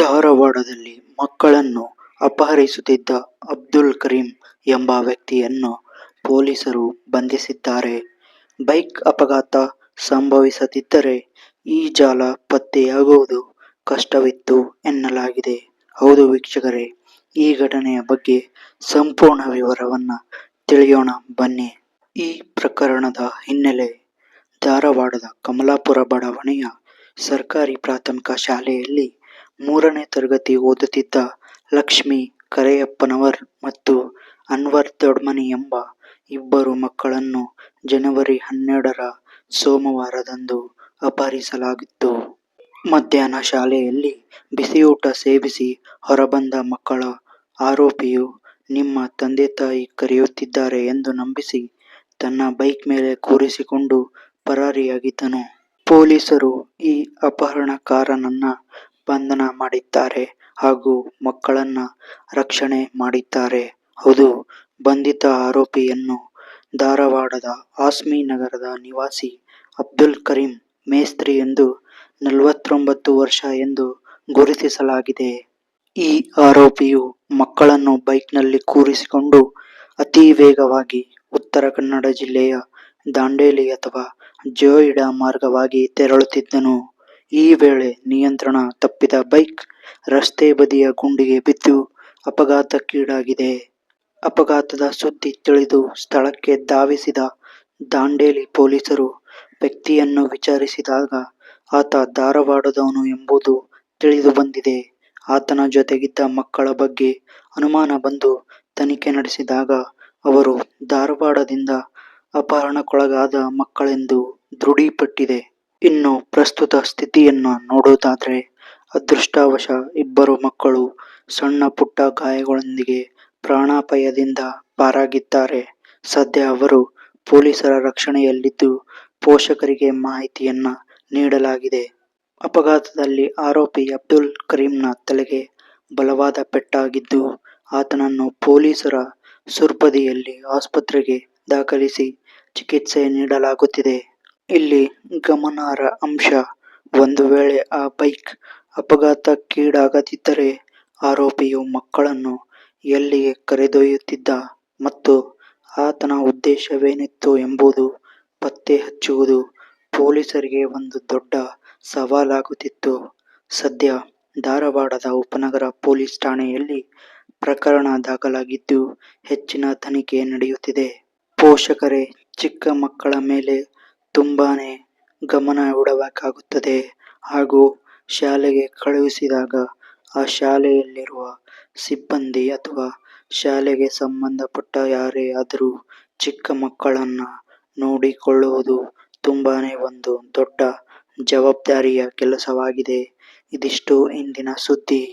ಧಾರವಾಡದಲ್ಲಿ ಮಕ್ಕಳನ್ನು ಅಪಹರಿಸುತ್ತಿದ್ದ ಅಬ್ದುಲ್ ಕರೀಂ ಎಂಬ ವ್ಯಕ್ತಿಯನ್ನು ಪೊಲೀಸರು ಬಂಧಿಸಿದ್ದಾರೆ. ಬೈಕ್ ಅಪಘಾತ ಸಂಭವಿಸದಿದ್ದರೆ ಈ ಜಾಲ ಪತ್ತೆಯಾಗುವುದು ಕಷ್ಟವಿತ್ತು ಎನ್ನಲಾಗಿದೆ. ಹೌದು ವೀಕ್ಷಕರೇ, ಈ ಘಟನೆಯ ಬಗ್ಗೆ ಸಂಪೂರ್ಣ ವಿವರವನ್ನ ತಿಳಿಯೋಣ ಬನ್ನಿ. ಈ ಪ್ರಕರಣದ ಹಿನ್ನೆಲೆ: ಧಾರವಾಡದ ಕಮಲಾಪುರ ಬಡಾವಣೆಯ ಸರ್ಕಾರಿ ಪ್ರಾಥಮಿಕ ಶಾಲೆಯಲ್ಲಿ 3ನೇ ತರಗತಿ ಓದುತ್ತಿದ್ದ ಲಕ್ಷ್ಮೀ ಕರಿಯಪ್ಪನವರ್ ಮತ್ತು ಅನ್ವರ್ ದೊಡ್ಮನಿ ಎಂಬ ಇಬ್ಬರು ಮಕ್ಕಳನ್ನು ಜನವರಿ 12ರ ಸೋಮವಾರದಂದು ಅಪಹರಿಸಲಾಗಿತ್ತು. ಮಧ್ಯಾಹ್ನ ಶಾಲೆಯಲ್ಲಿ ಬಿಸಿಯೂಟ ಸೇವಿಸಿ ಹೊರಬಂದ ಮಕ್ಕಳ ಆರೋಪಿಯು ನಿಮ್ಮ ತಂದೆ-ತಾಯಿ ಕರೆಯುತ್ತಿದ್ದಾರೆ ಎಂದು ನಂಬಿಸಿ ತನ್ನ ಬೈಕ್ ಮೇಲೆ ಕೂರಿಸಿಕೊಂಡು ಪರಾರಿಯಾಗಿದ್ದನು. ಪೊಲೀಸರು ಈ ಅಪಹರಣಕಾರನನ್ನ ಬಂಧನ ಮಾಡಿದ್ದಾರೆ ಹಾಗೂ ಮಕ್ಕಳನ್ನ ರಕ್ಷಣೆ ಮಾಡಿದ್ದಾರೆ. ಹೌದು, ಬಂಧಿತ ಆರೋಪಿಯನ್ನು ಧಾರವಾಡದ ಆಸ್ಮಿ ನಗರದ ನಿವಾಸಿ ಅಬ್ದುಲ್ ಕರೀಂ ಮೇಸ್ತ್ರಿ ಎಂದು 49 ವರ್ಷ ಎಂದು ಗುರುತಿಸಲಾಗಿದೆ. ಈ ಆರೋಪಿಯು ಮಕ್ಕಳನ್ನು ಬೈಕ್ನಲ್ಲಿ ಕೂರಿಸಿಕೊಂಡು ಅತಿ ವೇಗವಾಗಿ ಉತ್ತರ ಕನ್ನಡ ಜಿಲ್ಲೆಯ ದಾಂಡೇಲಿ ಅಥವಾ ಜೋಯಿಡಾ ಮಾರ್ಗವಾಗಿ ತೆರಳುತ್ತಿದ್ದನು. ಈ ವೇಳೆ ನಿಯಂತ್ರಣ ತಪ್ಪಿದ ಬೈಕ್ ರಸ್ತೆ ಬದಿಯ ಗುಂಡಿಗೆ ಬಿದ್ದು ಅಪಘಾತಕ್ಕೀಡಾಗಿದೆ. ಅಪಘಾತದ ಸುದ್ದಿ ತಿಳಿದು ಸ್ಥಳಕ್ಕೆ ಧಾವಿಸಿದ ದಾಂಡೇಲಿ ಪೊಲೀಸರು ವ್ಯಕ್ತಿಯನ್ನು ವಿಚಾರಿಸಿದಾಗ ಆತ ಧಾರವಾಡದವನು ಎಂಬುದು ತಿಳಿದುಬಂದಿದೆ. ಆತನ ಜೊತೆಗಿದ್ದ ಮಕ್ಕಳ ಬಗ್ಗೆ ಅನುಮಾನ ಬಂದು ತನಿಖೆ ನಡೆಸಿದಾಗ ಅವರು ಧಾರವಾಡದಿಂದ ಅಪಹರಣಕ್ಕೊಳಗಾದ ಮಕ್ಕಳೆಂದು ದೃಢಪಟ್ಟಿದೆ. ಇನ್ನು ಪ್ರಸ್ತುತ ಸ್ಥಿತಿಯನ್ನು ನೋಡೋದಾದ್ರೆ ಅದೃಷ್ಟವಶ ಇಬ್ಬರು ಮಕ್ಕಳು ಸಣ್ಣ ಪುಟ್ಟ ಗಾಯಗಳೊಂದಿಗೆ ಪ್ರಾಣಾಪಾಯದಿಂದ ಪಾರಾಗಿದ್ದಾರೆ. ಸದ್ಯ ಅವರು ಪೊಲೀಸರ ರಕ್ಷಣೆಯಲ್ಲಿದ್ದು ಪೋಷಕರಿಗೆ ಮಾಹಿತಿಯನ್ನ ನೀಡಲಾಗಿದೆ. ಅಪಘಾತದಲ್ಲಿ ಆರೋಪಿ ಅಬ್ದುಲ್ ಕರೀಂನ ತಲೆಗೆ ಬಲವಾದ ಪೆಟ್ಟಾಗಿದ್ದು ಆತನನ್ನು ಪೊಲೀಸರ ಸುಪರ್ದಿಯಲ್ಲಿ ಆಸ್ಪತ್ರೆಗೆ ದಾಖಲಿಸಿ ಚಿಕಿತ್ಸೆ ನೀಡಲಾಗುತ್ತಿದೆ. ಇಲ್ಲಿ ಗಮನಾರ್ಹ ಅಂಶ, ಒಂದು ವೇಳೆ ಆ ಬೈಕ್ ಅಪಘಾತಕ್ಕೀಡಾಗದಿದ್ದರೆ ಆರೋಪಿಯು ಮಕ್ಕಳನ್ನು ಎಲ್ಲಿಗೆ ಕರೆದೊಯ್ಯುತ್ತಿದ್ದ ಮತ್ತು ಆತನ ಉದ್ದೇಶವೇನಿತ್ತು ಎಂಬುದು ಪತ್ತೆ ಹಚ್ಚುವುದು ಪೊಲೀಸರಿಗೆ ಒಂದು ದೊಡ್ಡ ಸವಾಲಾಗುತ್ತಿತ್ತು. ಸದ್ಯ ಧಾರವಾಡದ ಉಪನಗರ ಪೊಲೀಸ್ ಠಾಣೆಯಲ್ಲಿ ಪ್ರಕರಣ ದಾಖಲಾಗಿದ್ದು ಹೆಚ್ಚಿನ ತನಿಖೆ ನಡೆಯುತ್ತಿದೆ. ಪೋಷಕರೇ ಚಿಕ್ಕ ಮಕ್ಕಳ ಮೇಲೆ ತುಂಬಾನೇ ಗಮನ ಇಡಬೇಕಾಗುತ್ತದೆ ಹಾಗೂ ಶಾಲೆಗೆ ಕಳುಹಿಸಿದಾಗ ಆ ಶಾಲೆಯಲ್ಲಿರುವ ಸಿಬ್ಬಂದಿ ಅಥವಾ ಶಾಲೆಗೆ ಸಂಬಂಧಪಟ್ಟ ಯಾರೇ ಆದರೂ ಚಿಕ್ಕ ಮಕ್ಕಳನ್ನ ನೋಡಿಕೊಳ್ಳುವುದು ತುಂಬಾನೇ ಒಂದು ದೊಡ್ಡ ಜವಾಬ್ದಾರಿಯ ಕೆಲಸವಾಗಿದೆ. ಇದಿಷ್ಟು ಇಂದಿನ ಸುದ್ದಿ.